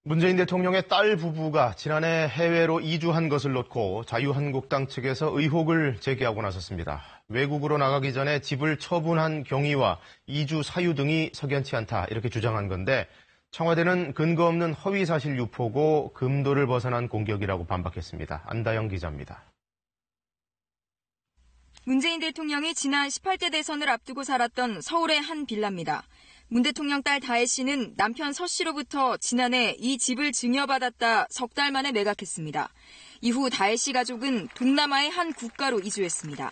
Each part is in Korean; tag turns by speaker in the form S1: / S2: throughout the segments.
S1: 문재인 대통령의 딸 부부가 지난해 해외로 이주한 것을 놓고 자유한국당 측에서 의혹을 제기하고 나섰습니다. 외국으로 나가기 전에 집을 처분한 경위와 이주 사유 등이 석연치 않다 이렇게 주장한 건데 청와대는 근거 없는 허위사실 유포고 금도를 벗어난 공격이라고 반박했습니다. 안다영 기자입니다.
S2: 문재인 대통령이 지난 18대 대선을 앞두고 살았던 서울의 한 빌라입니다. 문 대통령 딸 다혜 씨는 남편 서 씨로부터 지난해 이 집을 증여받았다 석 달 만에 매각했습니다. 이후 다혜 씨 가족은 동남아의 한 국가로 이주했습니다.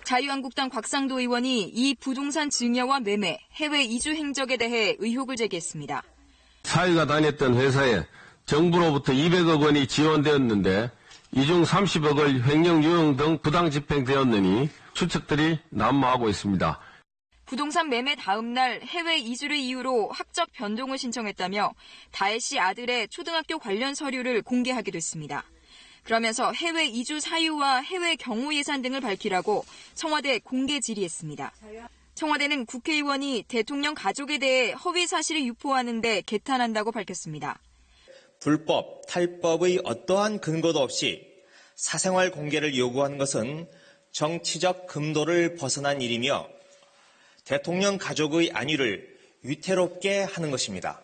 S2: 자유한국당 곽상도 의원이 이 부동산 증여와 매매, 해외 이주 행적에 대해 의혹을 제기했습니다.
S3: 사위가 다녔던 회사에 정부로부터 200억 원이 지원되었는데 이 중 30억을 횡령 유용 등 부당 집행되었느니 추측들이 난무하고 있습니다.
S2: 부동산 매매 다음 날 해외 이주를 이유로 학적 변동을 신청했다며 다혜 씨 아들의 초등학교 관련 서류를 공개하기도 했습니다. 그러면서 해외 이주 사유와 해외 경호 예산 등을 밝히라고 청와대에 공개 질의했습니다. 청와대는 국회의원이 대통령 가족에 대해 허위 사실을 유포하는 데 개탄한다고 밝혔습니다.
S4: 불법, 탈법의 어떠한 근거도 없이 사생활 공개를 요구하는 것은 정치적 금도를 벗어난 일이며 대통령 가족의 안위를 위태롭게 하는 것입니다.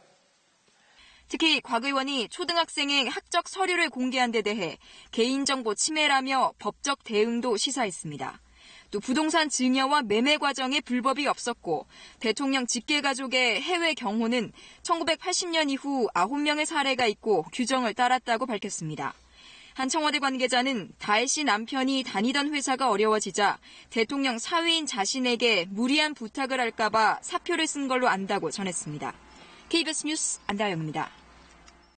S2: 특히 곽 의원이 초등학생의 학적 서류를 공개한 데 대해 개인정보 침해라며 법적 대응도 시사했습니다. 또 부동산 증여와 매매 과정에 불법이 없었고 대통령 직계가족의 해외 경호는 1980년 이후 9명의 사례가 있고 규정을 따랐다고 밝혔습니다. 한 청와대 관계자는 다혜 씨 남편이 다니던 회사가 어려워지자 대통령 사위인 자신에게 무리한 부탁을 할까 봐 사표를 쓴 걸로 안다고 전했습니다. KBS 뉴스 안다영입니다.